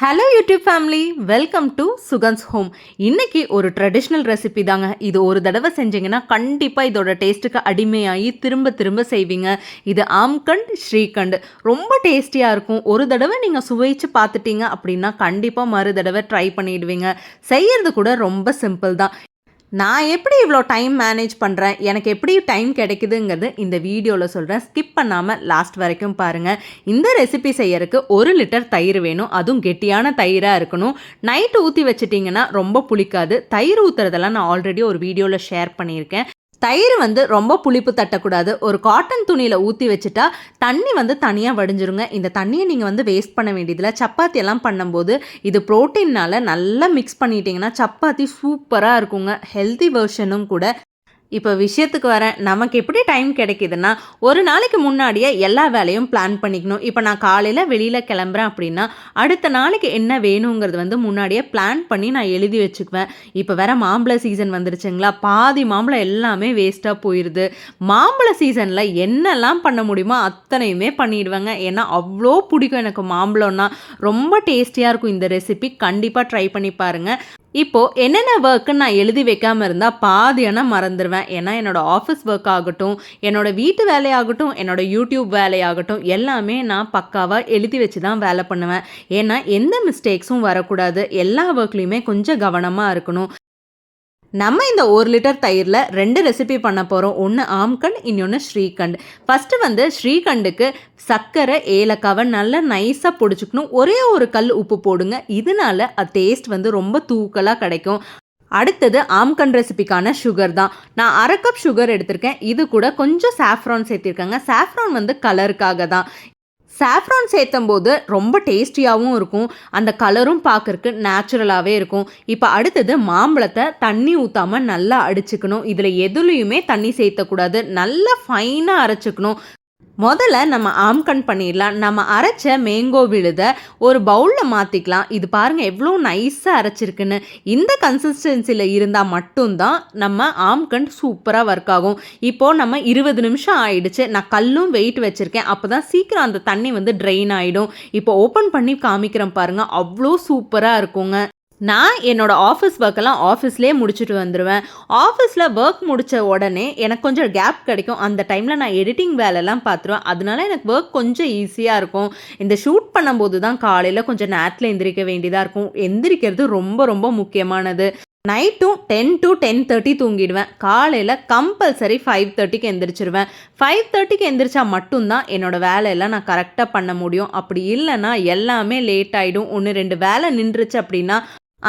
Hello YouTube family, welcome to Sugan's home. இன்னைக்கு ஒரு traditional recipe தாங்க. இது ஒரு தடவை செஞ்சீங்கன்னா கண்டிப்பாக இதோட டேஸ்ட்டுக்கு அடிமையாகி திரும்ப திரும்ப செய்வீங்க. இது ஆம்கண்ட் ஸ்ரீகண்ட். ரொம்ப டேஸ்டியாக இருக்கும். ஒரு தடவை நீங்கள் சுவைச்சு பார்த்துட்டீங்க அப்படின்னா கண்டிப்பாக மறு தடவை ட்ரை பண்ணிடுவீங்க. செய்யறது கூட ரொம்ப சிம்பிள் தான். நான் எப்படி இவ்வளோ டைம் மேனேஜ் பண்ணுறேன், எனக்கு எப்படி டைம் கிடைக்குதுங்கிறது இந்த வீடியோவில் சொல்கிறேன். ஸ்கிப் பண்ணாமல் லாஸ்ட் வரைக்கும் பாருங்கள். இந்த ரெசிபி செய்யறதுக்கு 1 லிட்டர் தயிர் வேணும். அதுவும் கெட்டியான தயிராக இருக்கணும். நைட்டு ஊற்றி வச்சிட்டிங்கன்னா ரொம்ப புளிக்காது. தயிர் ஊற்றுறதெல்லாம் நான் ஆல்ரெடி ஒரு வீடியோவில் ஷேர் பண்ணியிருக்கேன். தயிர் ரொம்ப புளிப்பு தட்டக்கூடாது. ஒரு காட்டன் துணியில் ஊற்றி வச்சுட்டா தண்ணி தனியாக வடிஞ்சிருங்க. இந்த தண்ணியை நீங்கள் வேஸ்ட் பண்ண வேண்டியதில்லை. சப்பாத்தி எல்லாம் பண்ணும்போது இது ப்ரோட்டீன்னால் நல்லா மிக்ஸ் பண்ணிட்டீங்கன்னா சப்பாத்தி சூப்பராக இருக்குங்க. ஹெல்தி வெர்ஷனும் கூட. இப்போ விஷயத்துக்கு வரேன். நமக்கு எப்படி டைம் கிடைக்கிதுன்னா, ஒரு நாளைக்கு முன்னாடியே எல்லா வேலையும் பிளான் பண்ணிக்கணும். இப்போ நான் காலையில் வெளியில் கிளம்புறேன் அப்படின்னா அடுத்த நாளைக்கு என்ன வேணுங்கிறது முன்னாடியே பிளான் பண்ணி நான் எழுதி வச்சுக்குவேன். இப்போ வேற மாம்பழ சீசன் வந்துருச்சுங்களா, பாதி மாம்பழம் எல்லாமே வேஸ்ட்டாக போயிடுது. மாம்பழ சீசனில் என்னெல்லாம் பண்ண முடியுமோ அத்தனையுமே பண்ணிடுவேங்க. ஏன்னா அவ்வளோ பிடிக்கும் எனக்கு மாம்பழம்னா. ரொம்ப டேஸ்டியாக இருக்கும் இந்த ரெசிபி. கண்டிப்பாக ட்ரை பண்ணி பாருங்கள். இப்போது என்னென்ன ஒர்க்குன்னு நான் எழுதி வைக்காமல் இருந்தால் பாதியான மறந்துடுவேன். ஏன்னா என்னோடய ஆஃபீஸ் ஒர்க் ஆகட்டும், என்னோடய வீட்டு வேலையாகட்டும், என்னோடய யூடியூப் வேலையாகட்டும் எல்லாமே நான் பக்காவாக எழுதி வச்சு தான் வேலை பண்ணுவேன். ஏன்னா எந்த மிஸ்டேக்ஸும் வரக்கூடாது. எல்லா ஒர்க்லேயுமே கொஞ்சம் கவனமாக இருக்கணும். நம்ம இந்த 1 லிட்டர் தயிரில் 2 ரெசிபி பண்ண போகிறோம். ஒன்று ஆம்கண்ட், இன்னொன்று ஸ்ரீகண்ட். ஃபஸ்ட்டு ஸ்ரீகண்டுக்கு சர்க்கரை ஏலக்காவை நல்லா நைஸாக பொடிச்சுக்கணும். ஒரே ஒரு கல் உப்பு போடுங்க. இதனால டேஸ்ட் ரொம்ப தூக்கலாக கிடைக்கும். அடுத்தது ஆம்கண்ட் ரெசிபிக்கான சுகர் தான். நான் 1/2 கப் சுகர் எடுத்திருக்கேன். இது கூட கொஞ்சம் சாஃப்ரான் சேர்த்திருக்கேங்க. சாஃப்ரான் கலருக்காக தான். சாஃப்ரான் சேர்த்தும் போது ரொம்ப டேஸ்டியாகவும் இருக்கும். அந்த கலரும் பார்க்கறக்கு நேச்சுரலாகவே இருக்கும். இப்போ அடுத்தது மாம்பழத்தை தண்ணி ஊற்றாமல் நல்லா அடிச்சுக்கணும். இதில் எதுலேயுமே தண்ணி சேர்த்தக்கூடாது. நல்லா ஃபைனாக அரைச்சிக்கணும். முதல்ல நம்ம ஆம்கண்ட் பண்ணிடலாம். நம்ம அரைச்ச மேங்கோ விழுதை ஒரு பவுலில் மாற்றிக்கலாம். இது பாருங்கள் எவ்வளோ நைஸாக அரைச்சிருக்குன்னு. இந்த கன்சிஸ்டன்சியில் இருந்தால் மட்டும்தான் நம்ம ஆம்கண்ட் சூப்பராக ஒர்க் ஆகும். இப்போது நம்ம 20 நிமிஷம் ஆயிடுச்சு. நான் கல்லும் வெயிட் வச்சுருக்கேன். அப்போ தான் சீக்கிரம் அந்த தண்ணி ட்ரெயின் ஆகிடும். இப்போ ஓப்பன் பண்ணி காமிக்கிறேன் பாருங்கள். அவ்வளோ சூப்பராக இருக்குங்க. நான் என்னோடய ஆஃபீஸ் ஒர்க்கெல்லாம் ஆஃபீஸ்லேயே முடிச்சுட்டு வந்துடுவேன். ஆஃபீஸில் ஒர்க் முடித்த உடனே எனக்கு கொஞ்சம் கேப் கிடைக்கும். அந்த டைமில் நான் எடிட்டிங் வேலைலாம் பார்த்துருவேன். அதனால எனக்கு ஒர்க் கொஞ்சம் ஈஸியாக இருக்கும். இந்த ஷூட் பண்ணும்போது தான் காலையில் கொஞ்சம் நேரத்தில் எந்திரிக்க வேண்டியதாக இருக்கும். எந்திரிக்கிறது ரொம்ப ரொம்ப முக்கியமானது. நைட்டும் 10 to 10:30 தூங்கிடுவேன். காலையில் கம்பல்சரி 5:30க்கு எந்திரிச்சிருவேன். 5:30க்கு எந்திரிச்சா மட்டும்தான் என்னோடய வேலையெல்லாம் நான் கரெக்டாக பண்ண முடியும். அப்படி இல்லைன்னா எல்லாமே லேட் ஆகிடும். 1-2 வேலை நின்றுச்சு அப்படின்னா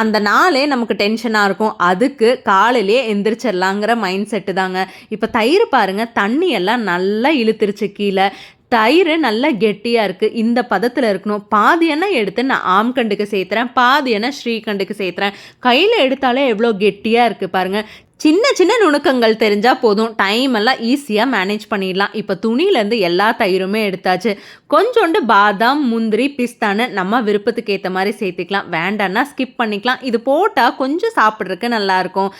அந்த நாளே நமக்கு டென்ஷனாக இருக்கும். அதுக்கு காலையிலே எந்திரிச்சிடலாங்கிற மைண்ட் செட்டு தாங்க. இப்போ தயிர் பாருங்கள், தண்ணியெல்லாம் நல்லா இழுத்துருச்சு கீழே. தயிர் நல்லா கெட்டியாக இருக்குது. இந்த பதத்தில் இருக்கணும். பாதி எண்ணெய் எடுத்து நான் ஆம்கண்டுக்கு சேர்த்துறேன், பாதி எண்ணெய் ஸ்ரீகண்டுக்கு சேர்த்துறேன். கையில் எடுத்தாலே எவ்வளோ கெட்டியாக இருக்குது பாருங்கள். சின்ன சின்ன நுணுக்கங்கள் தெரிஞ்சால் போதும். டைம் எல்லாம் ஈஸியாக மேனேஜ் பண்ணிடலாம். இப்போ துணியிலேருந்து எல்லா தயிருமே எடுத்தாச்சு. கொஞ்சோண்டு பாதாம், முந்திரி, பிஸ்தான்னு நம்ம விருப்பத்துக்கு ஏற்ற மாதிரி சேர்த்துக்கலாம். வேண்டான்னா ஸ்கிப் பண்ணிக்கலாம். இது போட்டால் கொஞ்சம் சாப்பிட்றதுக்கு நல்லாயிருக்கும்.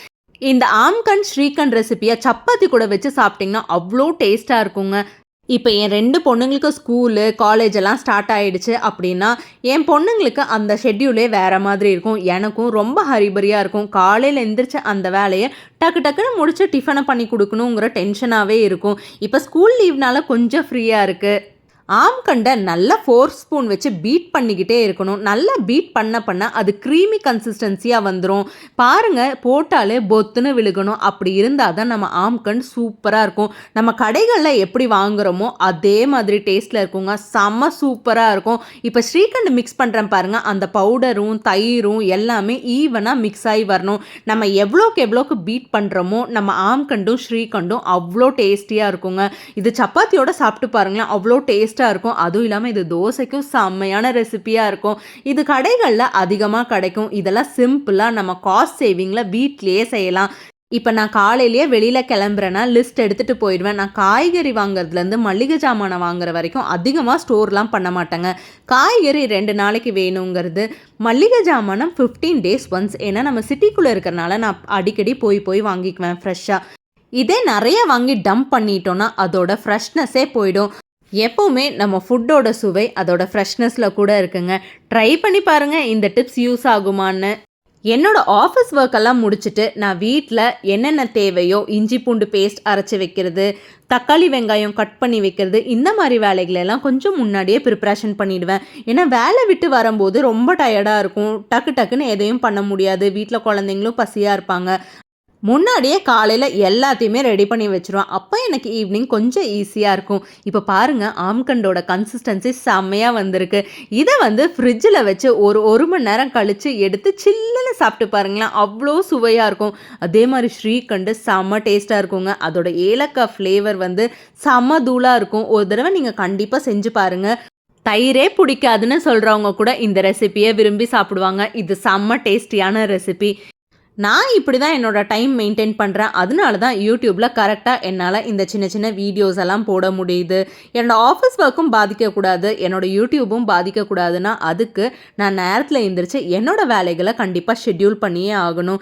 இந்த ஆம்கண்ட் ஸ்ரீகண்ட் ரெசிபியை சப்பாத்தி கூட வச்சு சாப்பிட்டிங்கன்னா அவ்வளோ டேஸ்ட்டாக இருக்குங்க. இப்போ என் 2 பொண்ணுங்களுக்கு ஸ்கூலு காலேஜ் எல்லாம் ஸ்டார்ட் ஆகிடுச்சு அப்படின்னா என் பொண்ணுங்களுக்கு அந்த ஷெட்யூலே வேறு மாதிரி இருக்கும். எனக்கும் ரொம்ப ஹரிபரியாக இருக்கும். காலையில் எந்திரிச்சு அந்த வேலையை டக்கு டக்குன்னு முடிச்சு டிஃபனை பண்ணி கொடுக்கணுங்கிற டென்ஷனாகவே இருக்கும். இப்போ ஸ்கூல் லீவ்னால கொஞ்சம் ஃப்ரீயாக இருக்குது. ஆம்கண்டை நல்லா 4 ஸ்பூன் வச்சு பீட் பண்ணிக்கிட்டே இருக்கணும். நல்லா பீட் பண்ண அது க்ரீமி கன்சிஸ்டன்சியாக வந்துடும். பாருங்கள், போட்டாலே பொத்துன்னு விழுகணும். அப்படி இருந்தால் தான் நம்ம ஆம்கண்ட் சூப்பராக இருக்கும். நம்ம கடைகளில் எப்படி வாங்குகிறோமோ அதே மாதிரி டேஸ்ட்டில் இருக்குங்க. செம்ம சூப்பராக இருக்கும். இப்போ ஸ்ரீகண்ட் மிக்ஸ் பண்ணுறேன் பாருங்கள். அந்த பவுடரும் தயிரும் எல்லாமே ஈவனாக மிக்ஸ் ஆகி வரணும். நம்ம எவ்வளோக்கு பீட் பண்ணுறோமோ நம்ம ஆம்கண்டும் ஸ்ரீகண்டும் அவ்வளோ டேஸ்டியாக இருக்குங்க. இது சப்பாத்தியோட சாப்பிட்டு பாருங்களேன், அவ்வளோ டேஸ்ட்டாக இருக்கும். அதுவும் இல்லாமல் இது தோசைக்கும் செம்மையான ரெசிபியாக இருக்கும். இது கடைகளில் அதிகமாக கிடைக்கும். இதெல்லாம் சிம்பிளாக நம்ம காஸ்ட் சேவிங்கில் வீட்லேயே செய்யலாம். இப்போ நான் காலையிலேயே வெளியில் கிளம்புறேன்னா லிஸ்ட் எடுத்துகிட்டு போயிடுவேன். நான் காய்கறி வாங்குறதுலேருந்து மளிகை ஜாமானை வாங்குற வரைக்கும் அதிகமாக ஸ்டோர்லாம் பண்ண மாட்டேங்க. காய்கறி 2 நாளைக்கு வேணுங்கிறது, மளிகை ஜாமானம் 15 days ஒன்ஸ். ஏன்னா நம்ம சிட்டிக்குள்ளே இருக்கிறனால நான் அடிக்கடி போய் வாங்கிக்குவேன் ஃப்ரெஷ்ஷாக. இதே நிறைய வாங்கி டம்ப் பண்ணிட்டோன்னா அதோட ஃப்ரெஷ்னஸே போயிடும். எப்போவுமே நம்ம ஃபுட்டோட சுவை அதோட ஃப்ரெஷ்னஸில் கூட இருக்குங்க. ட்ரை பண்ணி பாருங்கள் இந்த டிப்ஸ் யூஸ் ஆகுமான்னு. என்னோட ஆஃபீஸ் ஒர்க்கெல்லாம் முடிச்சுட்டு நான் வீட்டில் என்னென்ன தேவையோ இஞ்சி பூண்டு பேஸ்ட் அரைச்சி வைக்கிறது, தக்காளி வெங்காயம் கட் பண்ணி வைக்கிறது, இந்த மாதிரி வேலைகளெல்லாம் கொஞ்சம் முன்னாடியே ப்ரிப்ரேஷன் பண்ணிவிடுவேன். ஏன்னா வேலை விட்டு வரும்போது ரொம்ப டயர்டாக இருக்கும். டக்கு டக்குன்னு எதையும் பண்ண முடியாது. வீட்டில் குழந்தைங்களும் பசியாக இருப்பாங்க. முன்னாடியே காலையில் எல்லாத்தையுமே ரெடி பண்ணி வச்சுருவேன். அப்போ எனக்கு ஈவினிங் கொஞ்சம் ஈஸியாக இருக்கும். இப்போ பாருங்கள் ஆம்கண்டோட கன்சிஸ்டன்சி செம்மையாக வந்திருக்கு. இதை ஃப்ரிட்ஜில் வச்சு ஒரு மணி நேரம் கழித்து எடுத்து சில்லுன்னு சாப்பிட்டு பாருங்களேன், அவ்வளோ சுவையாக இருக்கும். அதே மாதிரி ஸ்ரீகண்டு செம்ம டேஸ்ட்டாக இருக்குங்க. அதோட ஏலக்காய் ஃப்ளேவர் செம்ம தூளாக இருக்கும். ஒரு தடவை நீங்கள் கண்டிப்பாக செஞ்சு பாருங்கள். தயிரே பிடிக்காதுன்னு சொல்கிறவங்க கூட இந்த ரெசிப்பியை விரும்பி சாப்பிடுவாங்க. இது செம்ம டேஸ்டியான ரெசிபி. நான் இப்படி தான் என்னோடய டைம் மெயின்டைன் பண்ணுறேன். அதனால தான் யூடியூப்பில் கரெக்டாக என்னால் இந்த சின்ன சின்ன வீடியோஸ் எல்லாம் போட முடியுது. என்னோடய ஆஃபீஸ் ஒர்க்கும் பாதிக்கக்கூடாது, என்னோடய யூடியூப்பும் பாதிக்கக்கூடாதுன்னா அதுக்கு நான் நேரத்தில் எழுந்திரிச்சு என்னோடய வேலைகளை கண்டிப்பாக ஷெட்யூல் பண்ணியே ஆகணும்.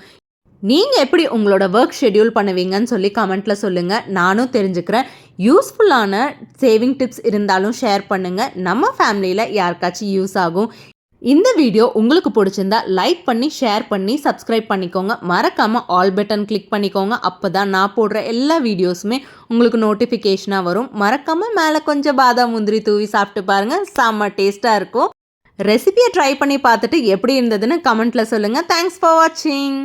நீங்கள் எப்படி உங்களோட ஒர்க் ஷெட்யூல் பண்ணுவீங்கன்னு சொல்லி கமெண்ட்டில் சொல்லுங்கள், நானும் தெரிஞ்சுக்கிறேன். யூஸ்ஃபுல்லான சேவிங் டிப்ஸ் இருந்தாலும் ஷேர் பண்ணுங்கள். நம்ம ஃபேமிலியில் யாருக்காச்சும் யூஸ் ஆகும். இந்த வீடியோ உங்களுக்கு பிடிச்சிருந்தா லைக் பண்ணி ஷேர் பண்ணி சப்ஸ்கிரைப் பண்ணிக்கோங்க. மறக்காமல் ஆல் பட்டன் கிளிக் பண்ணிக்கோங்க. அப்போ தான் நான் போடுற எல்லா வீடியோஸுமே உங்களுக்கு நோட்டிஃபிகேஷனாக வரும். மறக்காமல் மேலே கொஞ்சம் பாதாம் முந்திரி தூவி சாப்பிட்டு பாருங்கள், செம்ம டேஸ்ட்டாக இருக்கும். ரெசிபியை ட்ரை பண்ணி பார்த்துட்டு எப்படி இருந்ததுன்னு கமெண்ட்டில் சொல்லுங்கள். தேங்க்ஸ் ஃபார் வாட்சிங்.